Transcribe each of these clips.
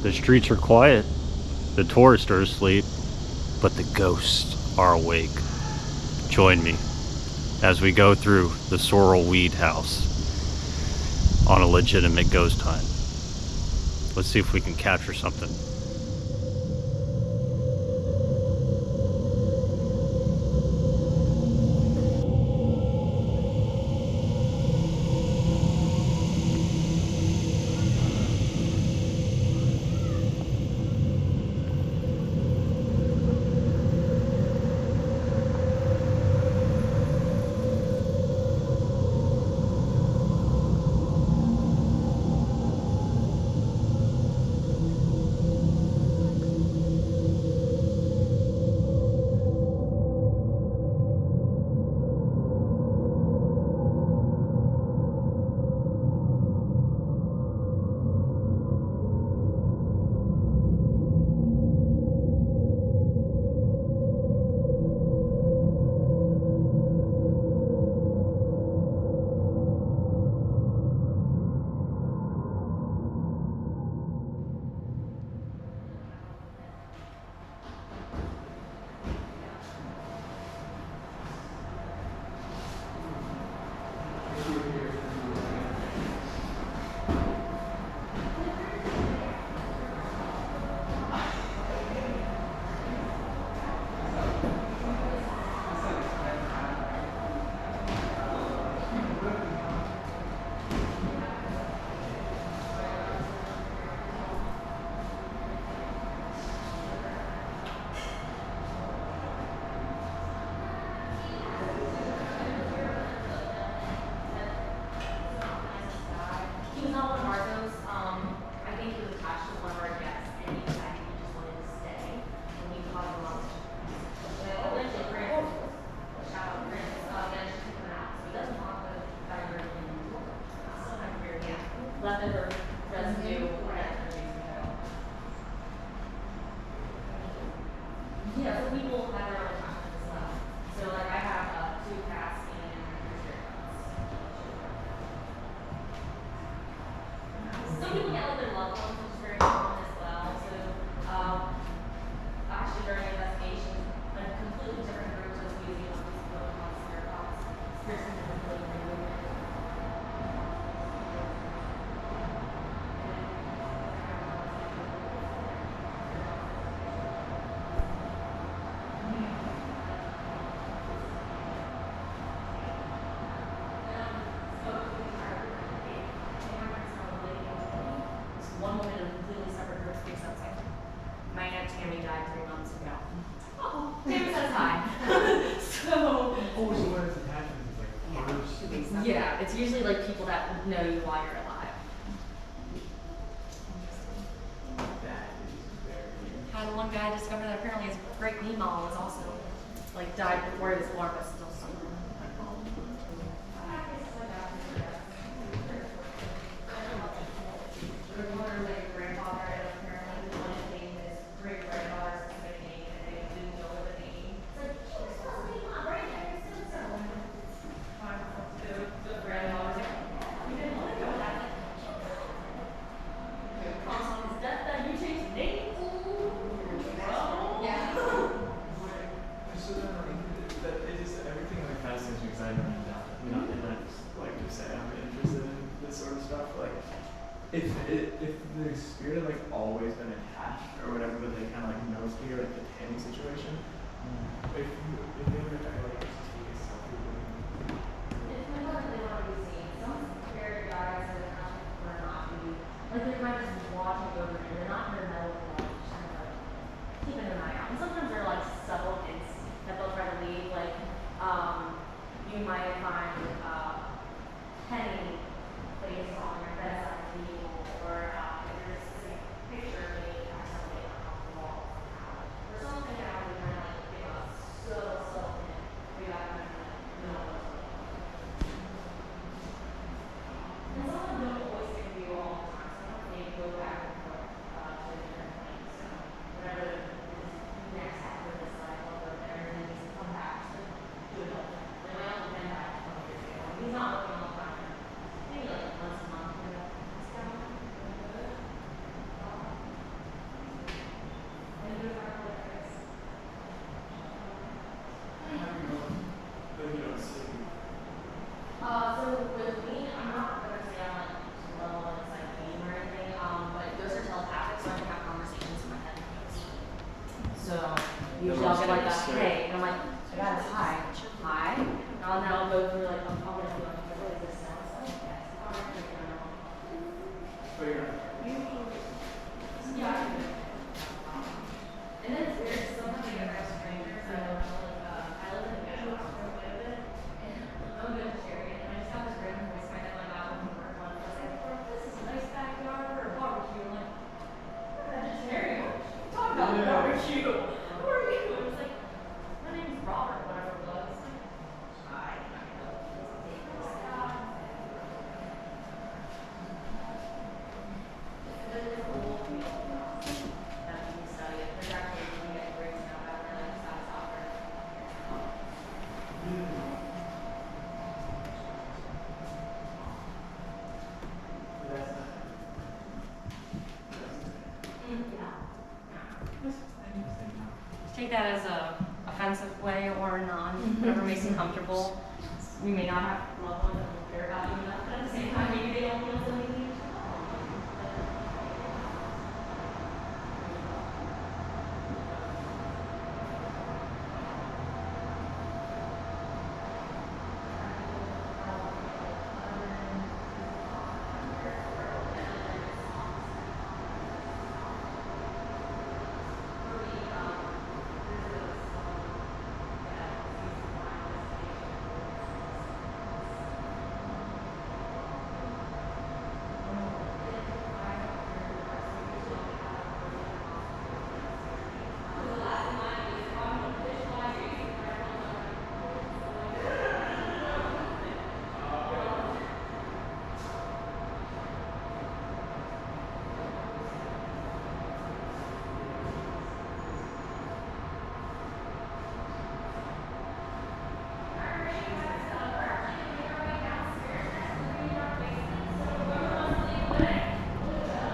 The streets are quiet, the tourists are asleep, but the ghosts are awake. Join me as we go through the Sorrel Weed House on a legitimate ghost hunt. Let's see if we can capture something. He was not one of our ghosts. I think he was attached to one of our guests, and he decided he just wanted to stay. And we called him up. Well, eventually, Prince, shout out Prince, managed to kick him out. So he doesn't want the diver in. Still have here, yeah. Leftover residue. Yeah, so people have their own attachments as well. So, like, I have two cats and three spirit dogs. Some people get like their loved ones, which is very common as well. So, actually during investigations, a completely different group was using on these people on spirit box. Spirits can be completely movement. One woman in a completely separate group speaks up saying, my Aunt Tammy died 3 months ago. Oh, Tammy says hi. So, Oh, so when it's attachments, it's like hers. yeah, it's usually like people that know you while you're alive. That is very. Had one guy discover that apparently his great Meemaw was also, like, died before he was born, but still somewhere. So then, like, that it just everything like fascinates me because I know not and I just like to say I'm interested in this sort of stuff. Like, if the spirit had like always been attached or whatever, but they kind of like knows me, or like the Tammy situation. If they were to like just take a selfie with me. It's kind of like they want to be seen. Some spirit guides that are not to be, like they might just watch over and they're not in their metal, like just kind of like keeping an eye out. And sometimes they're like subtle hints that they'll try to leave. Like, you might find Penny placed on your bedside table, or if there's a picture of me accidentally on the wall somehow, or something that would kind of like give a subtle hint. We got to know what's going on. And some of them don't always stick with you all the time. Sometimes they go back and forth to a different place. So whatever is next after this life, I'll go there and then he's come back to do it all. Like my uncle came back a couple years ago. He's not working all the time. Maybe like once a month usually I'll get like a hey, and I'm like, I got a hi, hi. And I'll go through like, I'm gonna be like, what does this sound like? Yes. Oh, you're right. Yeah. And then it's weird, sometimes you get real strangers, I live in the house for a little bit, and I'm good at sharing, and I just got this random voice kind of like out from work once, I was like, "Bro, this is a nice backyard for a barbecue," I'm like, vegetarian, talk about the barbecue, who are you? It was like, my name's Robert, whatever it was, like, hi, let's take this out. And then there's a whole field that we study it. There's actually we get grades now about it, like soccer. Take that as a offensive way or non, whatever makes you comfortable. You may not have loved ones that will care about you enough, but at the same time, maybe they don't feel something you.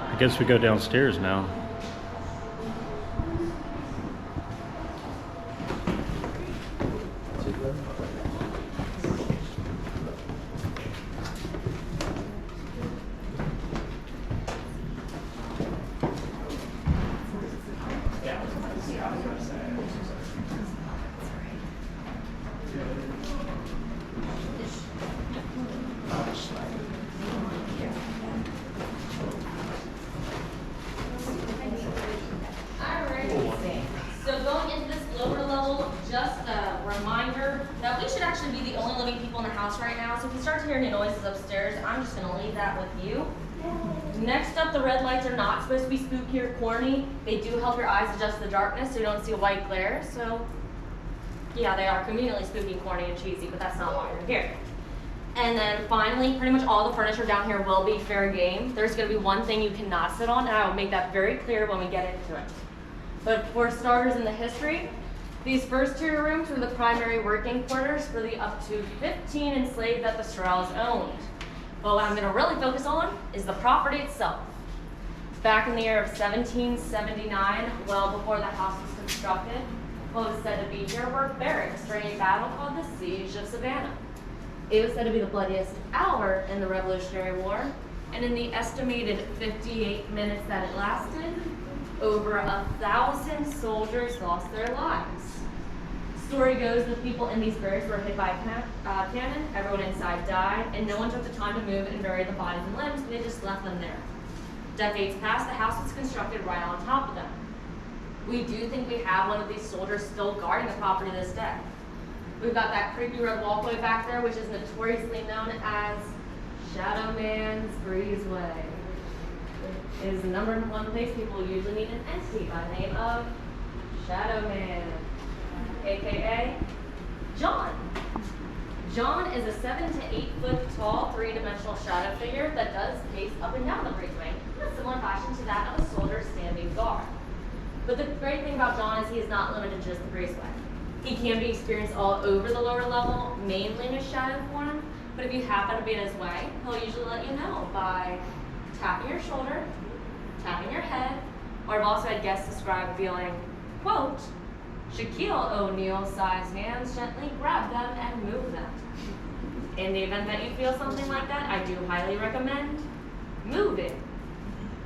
I guess we go downstairs now. So going into this lower level, just a reminder that we should actually be the only living people in the house right now. So if you start to hear any noises upstairs, I'm just gonna leave that with you. Next up, the red lights are not supposed to be spooky or corny. They do help your eyes adjust to the darkness so you don't see a white glare. So yeah, they are conveniently spooky, corny, and cheesy, but that's not why you're here. And then finally, pretty much all the furniture down here will be fair game. There's gonna be one thing you cannot sit on, and I will make that very clear when we get into it. But for starters in the history, these first two rooms were the primary working quarters for the up to 15 enslaved that the Sorrels owned. But what I'm gonna really focus on is the property itself. Back in the year of 1779, well before the house was constructed, what was said to be here were barracks during a battle called the Siege of Savannah. It was said to be the bloodiest hour in the Revolutionary War, and in the estimated 58 minutes that it lasted, over 1,000 soldiers lost their lives. Story goes the people in these barracks were hit by a cannon, everyone inside died, and no one took the time to move and bury the bodies and limbs, they just left them there. Decades passed, the house was constructed right on top of them. We do think we have one of these soldiers still guarding the property to this day. We've got that creepy red walkway back there, which is notoriously known as Shadow Man's Breezeway. It is the #1 place people usually meet an entity by the name of Shadow Man, aka John. John is a 7 to 8 foot tall, 3-dimensional shadow figure that does pace up and down the breezeway in a similar fashion to that of a soldier standing guard. But the great thing about John is he is not limited to just the breezeway. He can be experienced all over the lower level, mainly in his shadow form, but if you happen to be in his way, he'll usually let you know by tapping your shoulder, tapping your head, or I've also had guests describe feeling, quote, Shaquille O'Neal-sized hands gently grab them and move them. In the event that you feel something like that, I do highly recommend moving.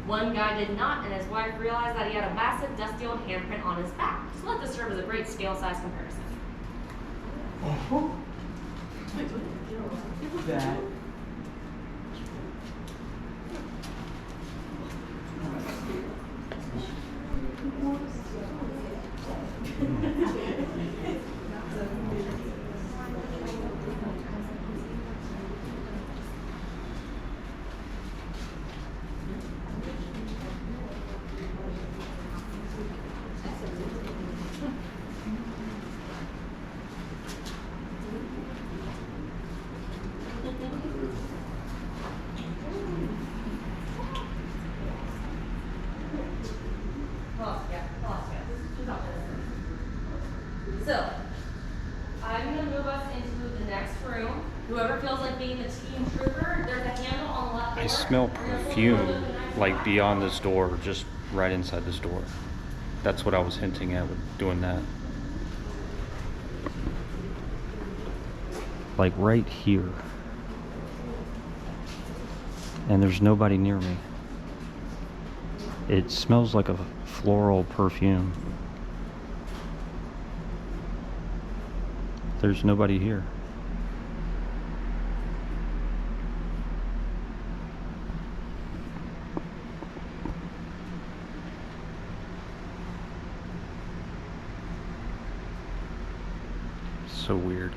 One guy did not, and his wife realized that he had a massive, dusty old handprint on his back. So let this serve as a great scale-size comparison. Oh. That. So, I'm going to move us into the next room. Whoever feels like being the team trooper, there's a handle on the left door. I smell perfume like beyond this door, just right inside this door. That's what I was hinting at with doing that. Like right here. And there's nobody near me. It smells like a floral perfume. There's nobody here. So weird.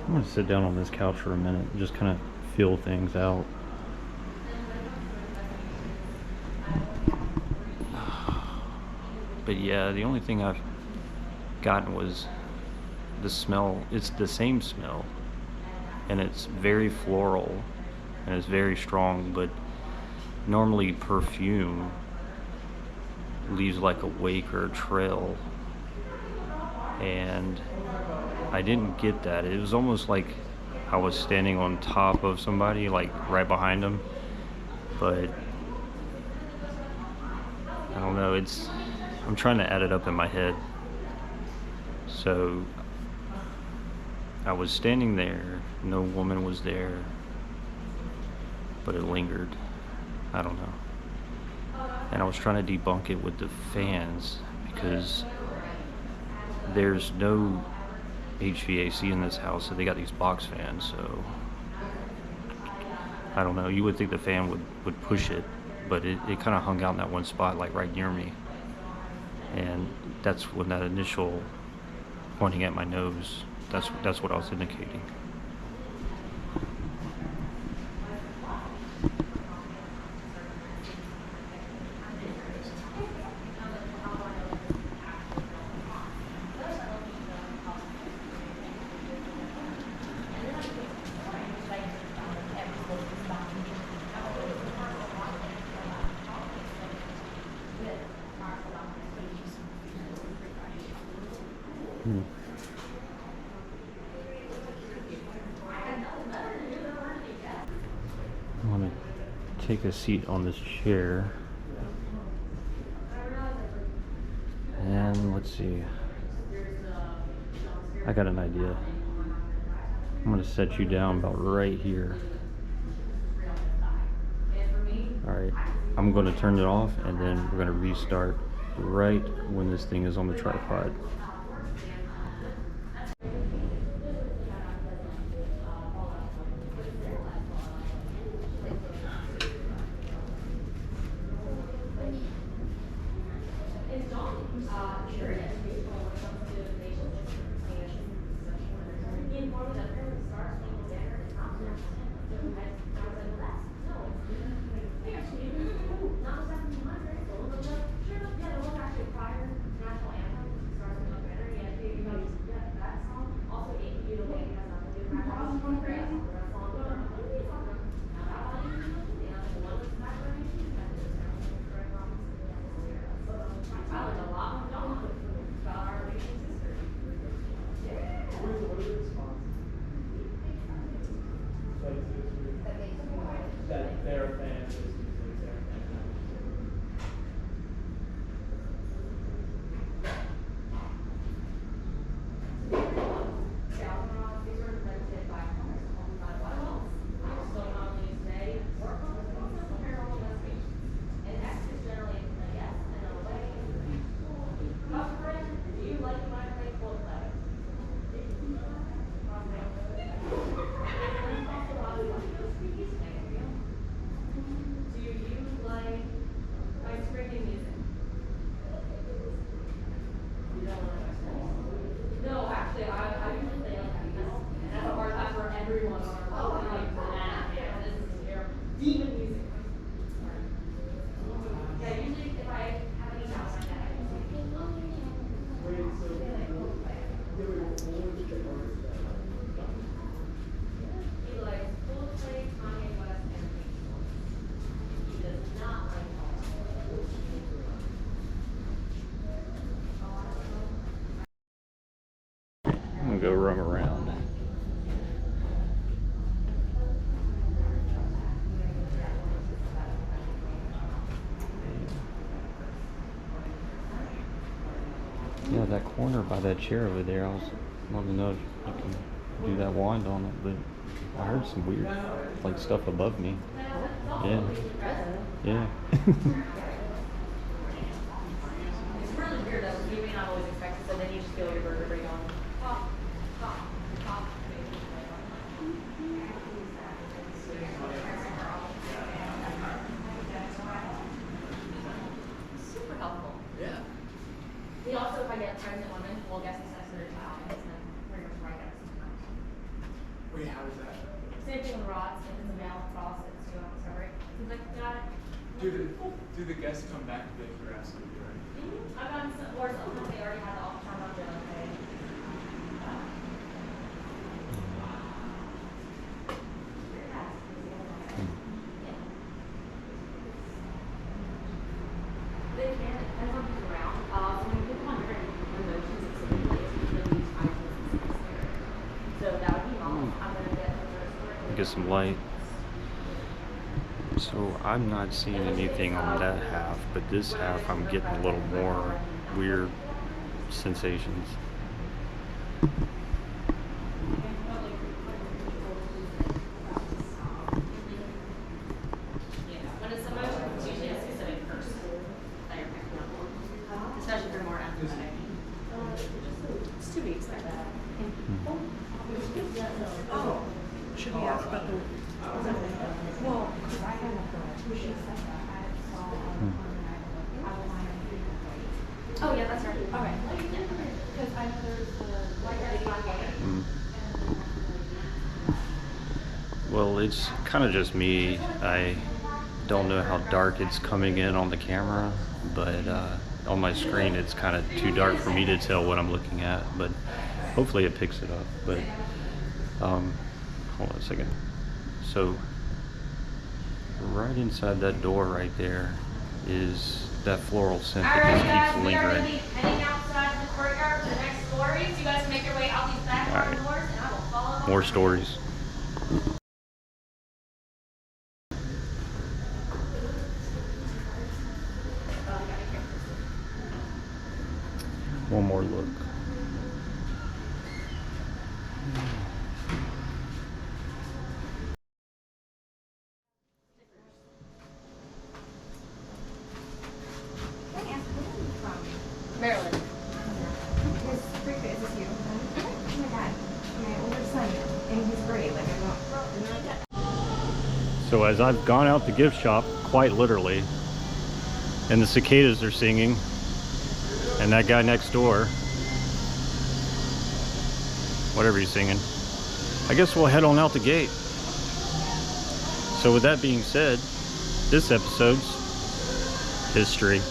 I'm gonna sit down on this couch for a minute and just kind of feel things out. But yeah, the only thing I've gotten was the smell. It's the same smell, and it's very floral, and it's very strong, but normally perfume leaves like a wake or a trail, and I didn't get that. It was almost like I was standing on top of somebody, like right behind them, but I don't know, I'm trying to add it up in my head. So I was standing there, no woman was there, but it lingered. I don't know. And I was trying to debunk it with the fans because there's no HVAC in this house, so they got these box fans, so I don't know. You would think the fan would push it, but it kind of hung out in that one spot, like right near me. And that's when that initial pointing at my nose, that's what I was indicating. I want to take a seat on this chair. And let's see. I got an idea. I'm going to set you down about right here. Alright, I'm going to turn it off and then we're going to restart right when this thing is on the tripod. everyone on our level. Yeah, this is demon music. Yeah, usually if I have any doubts like that, I can say, he likes Coldplay, Kanye West, and he does not like I'm gonna go roam around. Yeah, that corner by that chair over there, I was wanting to know if you can do that wand on it, but I heard some weird, like, stuff above me. Yeah. Yeah. It's really weird though, you may not always expect it, so then you just feel your burger bring on. Pop, pop, pop. Super helpful. Yeah. We also, if I get pregnant women, will guest assessor to office and then pretty much right next to them. Wait, how is that? Same thing with rods, if it's a male, it's also, it's, you know, separate. He's like, got it. Do the guests come back if you're absolutely right? I've gotten some, or sometimes they already had the ultrasound on their own day. They can, depends on who's around. So when you put them on different emotions, it's typically really tied to the specific. So that would be mom. I'm gonna get the first word. Get some light. So I'm not seeing anything on that half, but this half I'm getting a little more weird sensations. When it's emotions, it's usually a specific person that you're picking up on, especially if you're more empathetic. It's 2 weeks like that. Oh, should we ask about the? Well, because I had she said that I saw Oh yeah, that's right. Okay. Because I know there's Well, it's kind of just me. I don't know how dark it's coming in on the camera, but on my screen it's kind of too dark for me to tell what I'm looking at, but hopefully it picks it up. But hold on a second. So right inside that door right there is that floral scent that just keeps lingering. Heading outside the courtyard to the next stories. You guys can make your way out these back All right. doors, and I will follow. More stories. One more look. Can I ask where are you from? Maryland. Is this you? Oh my god, my older son, and he's great. Like I don't. So as I've gone out the gift shop, quite literally, and the cicadas are singing, and that guy next door, whatever he's singing, I guess we'll head on out the gate. So with that being said, this episode's history.